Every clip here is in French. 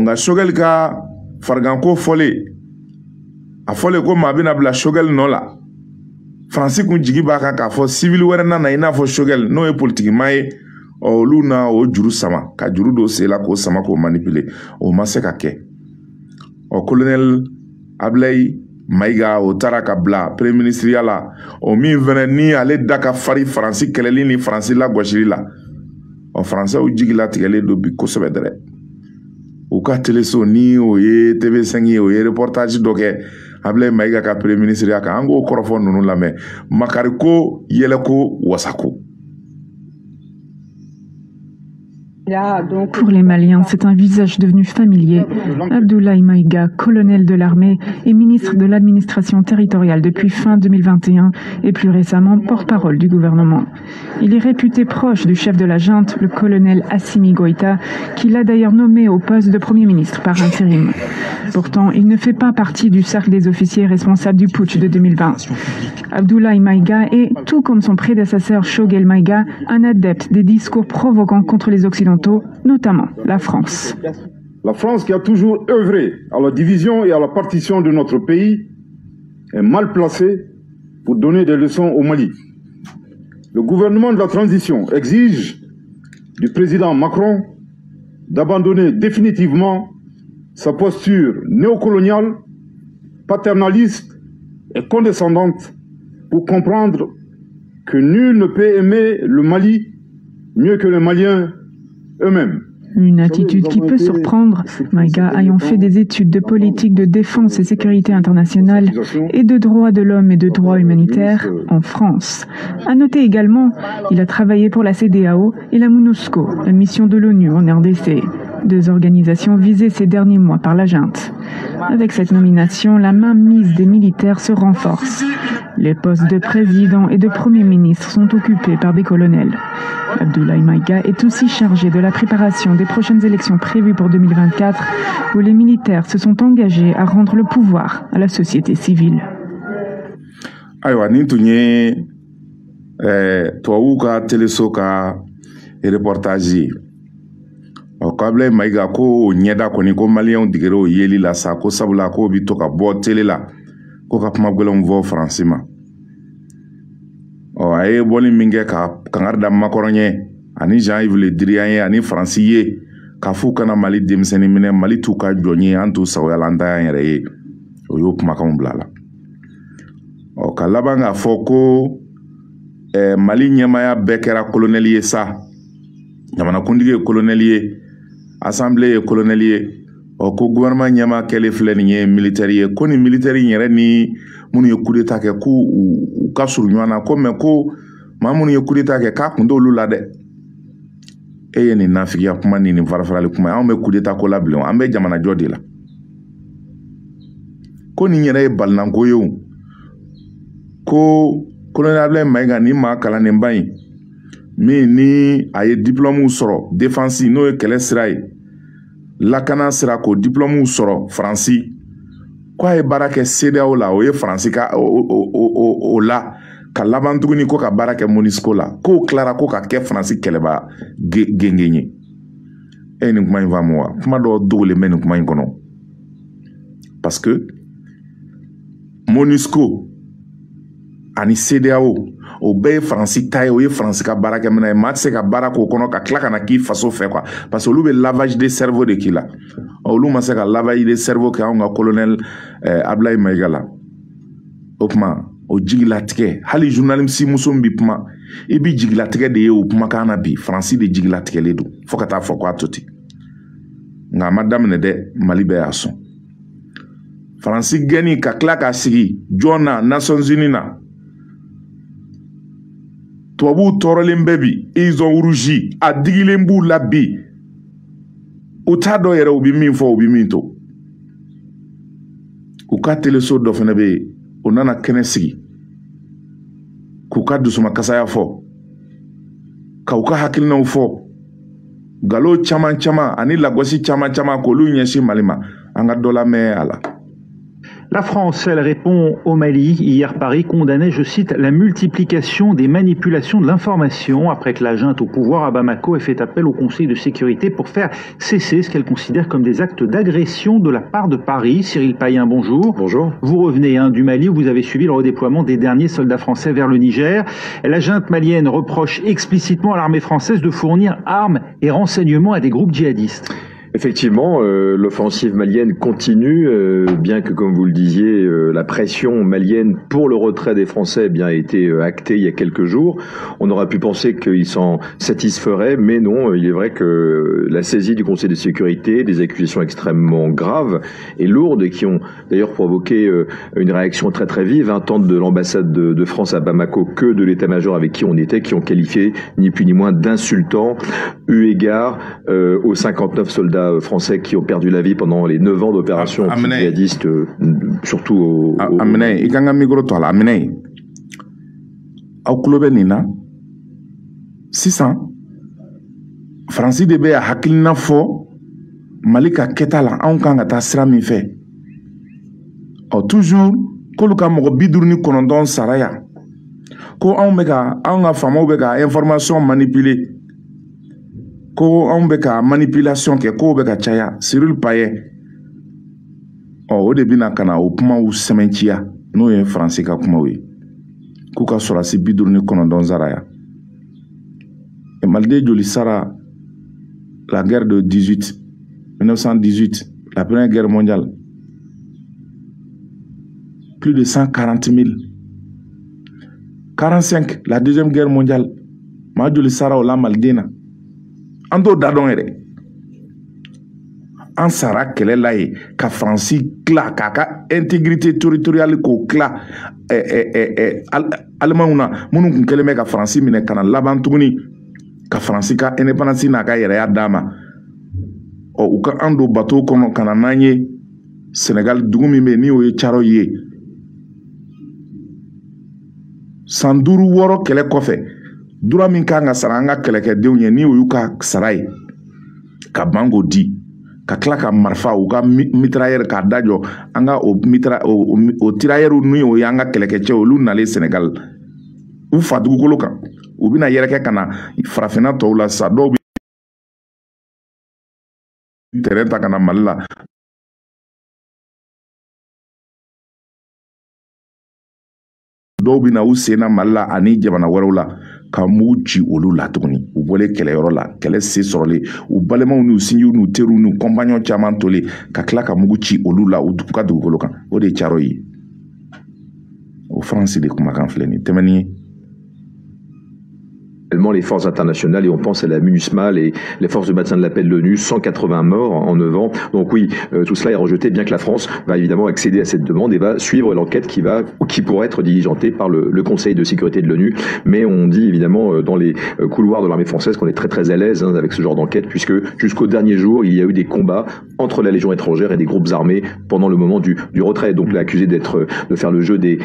Nka Choguel ka fariganko fɔlen a fɔlen ko maa bɛna bila Choguel nɔ la Faransi kun jigi b'a kan k'a fɔ civil wɛrɛ nana i n'a fɔ Choguel n'o ye politikiman ye olu na o juru sama ka juru don sen la k'o sama k'o manipuler o ma se ka kɛ colonel Ablaye Maïga o taara ka bila premier ministre la o min fɛnɛ ni ale da ka fari Faransi kɛlɛli ni Faransi lagosili la Français jigi latigɛlen don bi kosɛbɛ dɛrɛ u ka téléso ni o ye TV5 ye o ye reportage dɔ kɛ Ablaye Maïga ka premier ministre ya kan an k'o kɔrɔfɔ ninnu lamɛn makari ko yɛlɛko wasako. Pour les Maliens, c'est un visage devenu familier. Abdoulaye Maïga, colonel de l'armée et ministre de l'administration territoriale depuis fin 2021 et plus récemment porte-parole du gouvernement. Il est réputé proche du chef de la junte, le colonel Assimi Goïta, qui l'a d'ailleurs nommé au poste de Premier ministre par intérim. Pourtant, il ne fait pas partie du cercle des officiers responsables du putsch de 2020. Abdoulaye Maïga est, tout comme son prédécesseur Choguel Maïga, un adepte des discours provoquants contre les Occidentaux, notamment la France. La France, qui a toujours œuvré à la division et à la partition de notre pays, est mal placée pour donner des leçons au Mali. Le gouvernement de la transition exige du président Macron d'abandonner définitivement sa posture néocoloniale, paternaliste et condescendante pour comprendre que nul ne peut aimer le Mali mieux que les Maliens eux-mêmes. Une attitude qui peut surprendre, Maïga ayant fait des études de politique de défense et sécurité internationale et de droits de l'homme et de droits humanitaires en France. À noter également, il a travaillé pour la CEDEAO et la MONUSCO, la mission de l'ONU en RDC, deux organisations visées ces derniers mois par la junte. Avec cette nomination, la mainmise des militaires se renforce. Les postes de président et de premier ministre sont occupés par des colonels. Abdoulaye Maïga est aussi chargé de la préparation des prochaines élections prévues pour 2024, où les militaires se sont engagés à rendre le pouvoir à la société civile. Aywa ni tun ye tubabuw ka teleso ka reportage ye ko Ablaye Maïga ko o ɲɛda kɔni ko maliyɛnw digɛra o yeli la sa ko sabula ko bi to ka bɔ tele la ko ka kuma gwɛlɛnw fɔ Faransi ma a ye bɔli min kɛ ka kangari da Macron ye ani Jean-Yves Le Drian ye ani Faransi ye k'a f'u kana Mali denmisɛnnin minɛ Mali t'u ka jɔn ye an t'u sagoya la an ta y'an yɛrɛ ye o y'o kumakanw bila la ka laban k'a fɔ ko Mali ɲɛmaya bɛɛ kɛra colonel ye sa jamanakuntigi ye colonel ye assemblée ye colonel ye ko gouvernement ɲɛma kɛlen filɛ nin ye militaire ye ko ni militaire yɛrɛ ni minnu ye coup d'état kɛ k'u ka surun ɲɔgɔn na ko mais ko maa minnu ye coup d'état kɛ k'a kun t'olu la dɛ e ye nin nafigiya kuma ni nin farafarali kuma ye anw bɛ coup d'état ko la bilen an bɛ jamanajɔ de la ko nin yɛrɛ ye balinanko ye o ko colonel Ablaye Maïga ni maa kalannenba in min ni a ye diplôme sɔrɔ défense n'o ye kɛlɛ sira ye lakana sira k'o diplôme sɔrɔ Faransi ko a ye baara kɛ CEDEAO la o ye Faransi ka o la ka laban tuguni ko ka baara kɛ MONUSCO la k'o tilara ko ka kɛ Faransi kɛlɛba gengɛn ye e nin kuma in faamu wa kuma dɔ dogolen bɛ nin kuma in kɔnɔ parce que MONUSCO ani CEDEAO o bɛɛ ye Faransi ta ye o ye Faransi ka baara kɛ minɛ ye maa tɛ se ka baara k'o kɔnɔ ka tila ka na k'i faso fɛ quoi parce que olu bɛ lavage de cerveau de k'i la olu ma se ka lavage de cerveau kɛ anw ka colonel Ablaye Maïga la o kuma o jigilatigɛ hali journaliste muso min bɛ kuma i bɛ jigilatigɛ de ye o kumakan na bi Faransi de jigilatigɛlen don fo ka taa fɔ k'a to ten nka a ma daminɛ dɛ Mali bɛɛ y'a sɔn Faransi gɛnni ka tila k'a sigi jɔn na Nations Unies na tubabuw tɔɔrɔlen bɛɛ bi ils ont rougi a digilen b'u la bi u t'a dɔn yɛrɛ u bɛ min fɔ u bɛ min to u ka teleso dɔ fana bɛ yen o nana kɛnɛ sigi k'u ka dusumakasaya fɔ k'u ka hakilinaw fɔ nkalon caman caman ani lagosi caman caman k'olu ɲɛsin Mali ma an ka dɔ lamɛn a la. La France, elle répond au Mali. Hier, Paris condamnait, je cite, la multiplication des manipulations de l'information après que la junte au pouvoir à Bamako ait fait appel au Conseil de sécurité pour faire cesser ce qu'elle considère comme des actes d'agression de la part de Paris. Cyril Payen, bonjour. Bonjour. Vous revenez du Mali où vous avez suivi le redéploiement des derniers soldats français vers le Niger. La junte malienne reproche explicitement à l'armée française de fournir armes et renseignements à des groupes djihadistes. Effectivement, l'offensive malienne continue, bien que, comme vous le disiez, la pression malienne pour le retrait des Français a été actée il y a quelques jours. On aurait pu penser qu'ils s'en satisferaient, mais non, il est vrai que la saisie du Conseil de sécurité, des accusations extrêmement graves et lourdes, qui ont d'ailleurs provoqué une réaction très très vive, tant de l'ambassade de France à Bamako que de l'état-major avec qui on était, qui ont qualifié ni plus ni moins d'insultants, eu égard aux 59 soldats français qui ont perdu la vie pendant les 9 ans d'opération anti-djihadiste, surtout au... Aminé, i kan ka micro to a la. Aminé, aw tulo bɛ nin na sisan Faransi de bɛ hakilina fɔ Mali ka kɛta la anw kan ka taa sira min fɛ. Toujours k'olu ka mɔgɔ 59 sara yan ko anw ka faamaw bɛ ka information manipuler, ko anw bɛ ka manipulation kɛ, ko bɛ ka caya. Cyril Payen o de bɛna ka na o kumaw sɛmɛnciya n'o ye Faransi ka kumaw ye k'u ka sɔrɔdasi 59 sara yan. Maliden joli sara la guerre de 1918, la première guerre mondiale? Plus de 140 000. 45, la deuxième guerre mondiale. Ma joli sara o la Maliden na. An t'o da dɔn yɛrɛ. An sara kɛlɛ la ye ka Faransi tila k'a ka intégrité territoriale k'o tila Alimanw na minnu tun kɛlen bɛ ka Faransi minɛ ka na laban tuguni ka Faransi ka indépendance n'a ka yɛrɛya d'a ma. U ka an don bateau kɔnɔ ka na n'an ye Sénégal dugu min bɛ ni o ye Caroyi ye. San 5 6 kɛlɛ kɔfɛ dura min kan ka sara an ka kɛlɛkɛdenw ye ni o y'u ka sara ye ka bango di ka tila ka marifa u ka mitrailleur k'a dajɔ an ka o tirailleur n'u ye an ka kɛlɛkɛcɛw olu nalen Sénégal u fa dugukolo kan u bɛna yɛrɛkɛ ka na farafinna tɔw la sa dɔw bɛ terrain ta ka na Mali la. Dɔw bɛ na u senna Mali la ani jamana wɛrɛw la ka mugu ci olu la tuguni. U bɔlen kɛlɛyɔrɔ la, kɛlɛ se sɔrɔlen, u balimaw n'u sinjiw n'u teriw n'u compagnons caman tolen ka tila ka mugu ci olu la u ka dugukolo kan. O de ye Caroyi ye. O Faransi de kumakan filɛ nin tɛmɛni ye. Les forces internationales, et on pense à la MINUSMA, les forces de maintien de la paix de l'ONU, 180 morts en 9 ans. Donc oui, tout cela est rejeté, bien que la France va évidemment accéder à cette demande et va suivre l'enquête qui pourrait être diligentée par le Conseil de sécurité de l'ONU. Mais on dit évidemment dans les couloirs de l'armée française qu'on est très très à l'aise avec ce genre d'enquête, puisque jusqu'au dernier jour, il y a eu des combats entre la Légion étrangère et des groupes armés pendant le moment du retrait. Donc l'accusé de faire le jeu des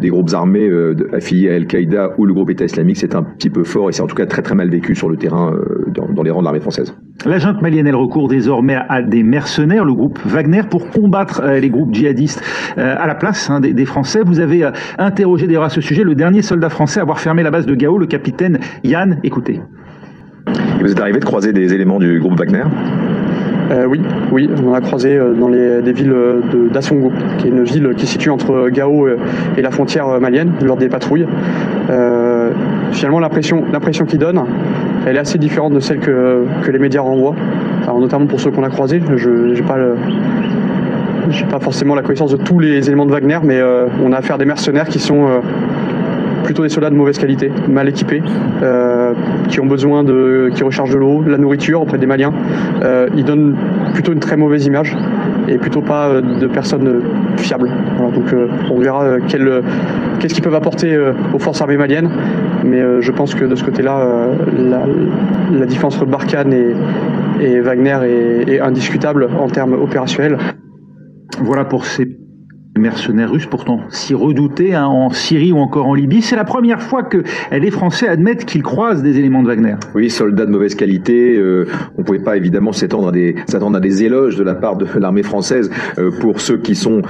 groupes armés affiliés à Al-Qaïda ou le groupe État islamique, c'est un petit peu fort et c'est en tout cas très très mal vécu sur le terrain dans les rangs de l'armée française. La junte malienne, elle recourt désormais à des mercenaires, le groupe Wagner, pour combattre les groupes djihadistes à la place des Français. Vous avez interrogé d'ailleurs à ce sujet le dernier soldat français à avoir fermé la base de Gao, le capitaine Yann. Écoutez. Et vous êtes arrivé de croiser des éléments du groupe Wagner ? Oui, on a croisé dans des villes d'Assongo, qui est une ville qui se situe entre Gao et la frontière malienne, lors des patrouilles. Finalement, l'impression qu'ils donnent, elle est assez différente de celle que les médias renvoient. Alors, notamment pour ceux qu'on a croisés, je n'ai pas forcément la connaissance de tous les éléments de Wagner, mais on a affaire à des mercenaires qui sont plutôt des soldats de mauvaise qualité, mal équipés, qui ont besoin qui rechargent de l'eau, de la nourriture auprès des Maliens. Ils donnent plutôt une très mauvaise image et plutôt pas de personnes fiables. Voilà, donc on verra qu'est-ce qu'ils peuvent apporter aux forces armées maliennes, mais je pense que de ce côté-là, la différence entre Barkhane et Wagner est indiscutable en termes opérationnels. Voilà pour ces mercenaires russes, pourtant si redoutés en Syrie ou encore en Libye. C'est la première fois que les Français admettent qu'ils croisent des éléments de Wagner. Oui, soldats de mauvaise qualité. On ne pouvait pas évidemment s'attendre à des éloges de la part de l'armée française pour ceux qui sont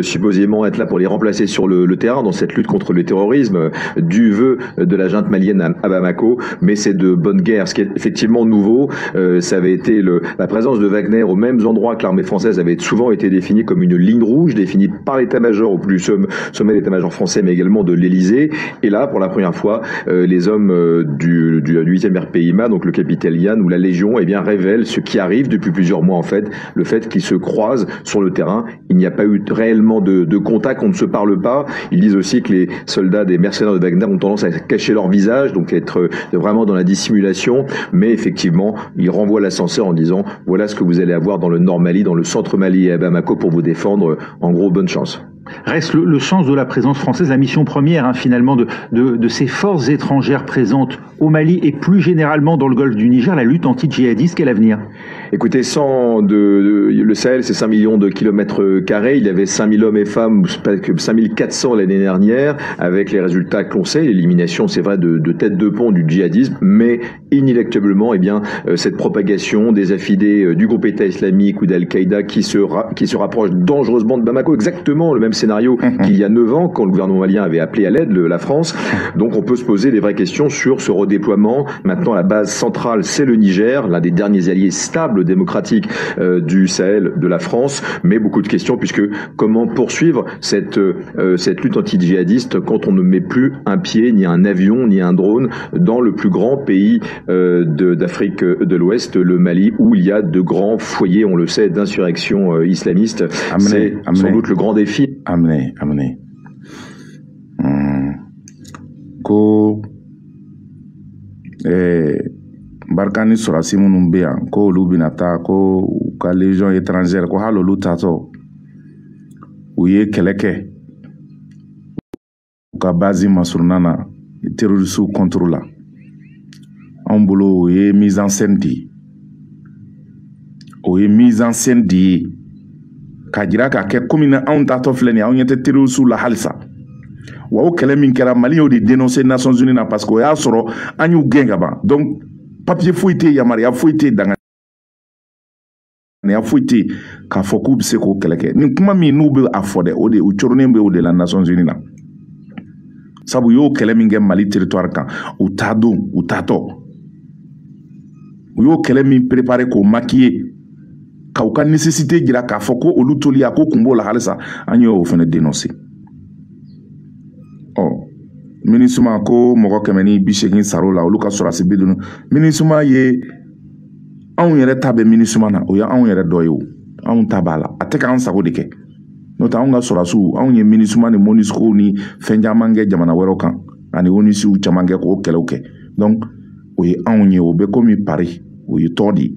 supposément être là pour les remplacer sur le terrain dans cette lutte contre le terrorisme du vœu de la junte malienne à Bamako. Mais c'est de bonne guerre. Ce qui est effectivement nouveau, ça avait été la présence de Wagner aux mêmes endroits que l'armée française avait souvent été définie comme une ligne rouge, définie par l'état-major au plus sommet de l'état-major français, mais également de l'Élysée. Et là, pour la première fois, les hommes du 8e RPIMA, donc le capitaine Yann ou la Légion, eh bien, révèlent ce qui arrive depuis plusieurs mois, en fait, le fait qu'ils se croisent sur le terrain. Il n'y a pas eu réellement de contact, on ne se parle pas. Ils disent aussi que les soldats des mercenaires de Wagner ont tendance à cacher leur visage, donc être vraiment dans la dissimulation. Mais effectivement, ils renvoient l'ascenseur en disant, voilà ce que vous allez avoir dans le Nord Mali, dans le centre Mali et à Bamako pour vous défendre. En gros, bonne chance. Reste le sens de la présence française, la mission première finalement de ces forces étrangères présentes au Mali et plus généralement dans le golfe du Niger, la lutte anti-djihadiste. Quel avenir? Écoutez, le Sahel, c'est 5 millions de kilomètres carrés. Il y avait 5000 hommes et femmes, 5400 l'année dernière, avec les résultats que l'on sait, l'élimination, c'est vrai, de tête de pont du djihadisme, mais inéluctablement, eh bien, cette propagation des affidés du groupe État islamique ou d'Al-Qaïda qui se rapproche dangereusement de Bamako, exactement le même scénario qu'il y a 9 ans, quand le gouvernement malien avait appelé à l'aide la France. Donc on peut se poser des vraies questions sur ce redéploiement. Maintenant, la base centrale, c'est le Niger, l'un des derniers alliés stables démocratiques du Sahel de la France, mais beaucoup de questions, puisque comment poursuivre cette lutte anti-djihadiste quand on ne met plus un pied, ni un avion, ni un drone dans le plus grand pays d'Afrique de l'Ouest, le Mali, où il y a de grands foyers, on le sait, d'insurrection islamiste. C'est sans doute le grand défi. Amenez. Ko barkani sorasi minnu bɛ yan ko olu bɛna taa ko u ka légion étrangère ko hali olu tatɔ u ye kɛlɛ kɛ u ka base masuruna na terroriste contre la anw bolo o ye mise en scène de ye o ye mise en scène de ye ka jira k'a kɛ komi na anw tatɔ filɛ nin ye anw ɲɛ tɛ terroriste la halisa wa o kɛlɛ min kɛra Mali y'o de dénoncer Nations Unies na parce que o y'a sɔrɔ an y'u gɛn ka ban donc papier foyi tɛ yamaruya foyi tɛ danganiya foyi tɛ k'a fɔ k'u bɛ se k'o kɛlɛ kɛ nin kuma min n'u bɛ a fɔ dɛ o de u coronen bɛ o de la Nations Unies na sabu u y'o kɛlɛ min kɛ Mali territoire kan u t'a don u t'a tɔ u y'o kɛlɛ min préparer k'o maquiller k'aw ka nécessité jira k'a fɔ ko olu toli a ko kun b'o la halisa an y'o fana dénoncer MINUSMA ko mɔgɔ 180 sara la olu ka sɔrɔsi bi dunu MINUSMA ye anw yɛrɛ ta bɛ MINUSMA na o ye anw yɛrɛ dɔ ye o anw ta b'a la a tɛ k'an sago de kɛ n'o tɛ anw ka sɔrɔsiw anw ye MINUSMA ni MONUSCO ni fɛn caman kɛ jamana wɛrɛw kan ani ONUSIw caman kɛ k'o kɛlɛw kɛ donc o ye anw ye o bɛ komi Paris o ye tɔn de ye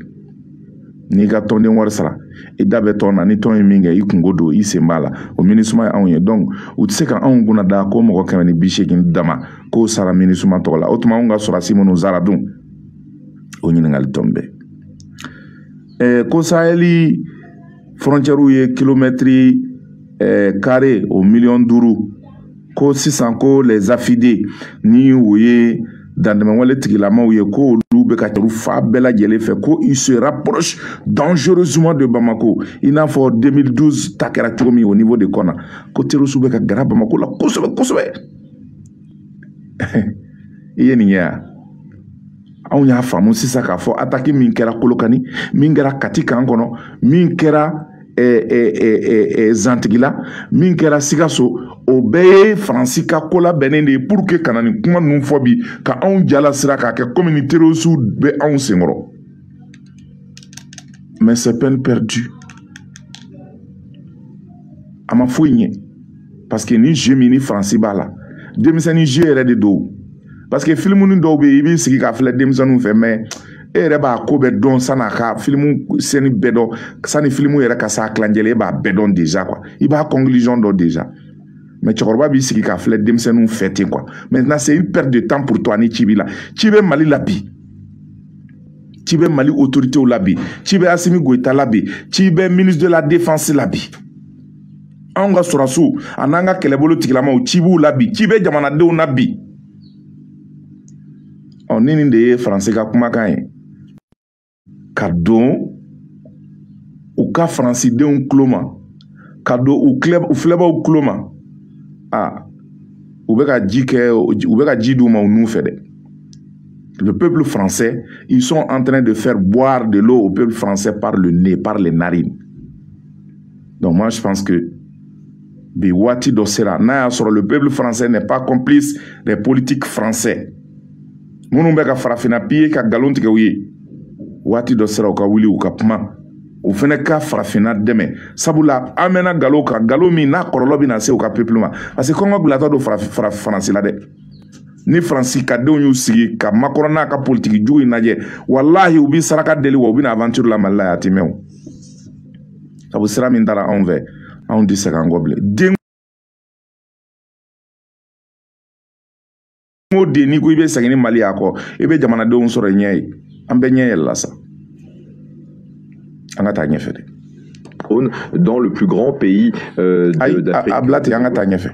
n'i ka tɔnden wari sara i da bɛ tɔn na ni tɔn ye min kɛ i kungo don i sen b'a la o MINUSMA ye anw ye donc u tɛ se ka anw kunna da ko mɔgɔ 180 dama k'o sara MINUSMA tɔgɔ la o tuma anw ka sɔrɔsi minnu sara dun o ɲininkali tɔn bɛɛ ko Saheli frontière ye kilomètre carré o 5 millions ko sisan ko les affidés ni o ye dandɛmɛwale tigilamaw ye ko olu bɛ ka olu fa bɛɛ lajɛlen fɛ ko il se rapproche dangereusement de Bamako i n'a fɔ 2012 ta kɛra cogo min au niveau de Kɔna ko terroriste bɛ ka gɛrɛ Bamako la kosɛbɛ kosɛbɛ i ye nin ye wa anw y'a faamu sisan k'a fɔ attaque min kɛra Kolokani min kɛra Kati kan kɔnɔ min kɛra Zantigila min kɛra Sikaso o bɛɛ ye Faransi ka ko labɛnnen de ye pour que kana nin kuma ninnu fɔ bi ka anw jala sira k'a kɛ comme ni terroriste bɛ anw senkɔrɔ mais c'est peine perdue a ma foyi ɲɛ parce que ni jeu min ni Faransi b'a la denmisɛnnin jeu yɛrɛ de don parce que filmuni dɔw bɛ yen i b'i sigi k'a filɛ denmisɛnninw fɛ mais e yɛrɛ b'a ko bɛɛ dɔn san'a ka filimu scène bɛɛ dɔn sani filimu yɛrɛ ka s'a kilancɛ la e b'a bɛɛ dɔn déjà quoi i b'a conclusion dɔn déjà mais cɛkɔrɔba b'i sigi k'a filɛ denmisɛnninw fɛ ten quoi maintenant c'est une perte de temps pour toi ni ci b'i la ci bɛ Mali la bi ci bɛ Mali autoritéw la bi ci bɛ Assimi Goïta la bi ci bɛ ministre de la défense la bi an ka sɔrɔsiw a n'an ka kɛlɛbolo tigilamaw ci b'u la bi ci bɛ jamanadenw na bi ni nin de ye faransi ka kumakan ye ka don u ka faransidenw tulo ma ka don u filɛbaw tulo ma u bɛ ka ji d'u ma u nun fɛ dɛ. Le peuple français, ils sont en train de faire boire de l'eau au peuple français par le nez, par les narines. Donc moi je pense que Biwati Dossera, le peuple français n'est pas complice des politiques français. Mounoubeka farafina piye ka galonti ke ouye. Wati Dossera ka wili ou ka pma. Ou fene ka farafina deme. Sabula amena galo ka galo mi na korolobi na se ou ka peuple ma. Parce que Congo glato do français la de. Ni Fransi ka denw y'u sigi ka Macron n'a ka politique jugu in lajɛ wallahi u bi saraka deli wa u bɛna aventure la Mali la ya tɛmɛ o sabu sira min taara anw fɛ anw tɛ se k'an kɔ bilen den o den n'i ko i bɛ segin ni Mali y'a kɔ i bɛ jamanadenw sɔrɔ i ɲɛ ye an bɛ ɲɛ yɛlɛ la sa an ka taa ɲɛfɛ de dans le plus grand pays d'Afrique. A bila ten an ka taa ɲɛfɛ.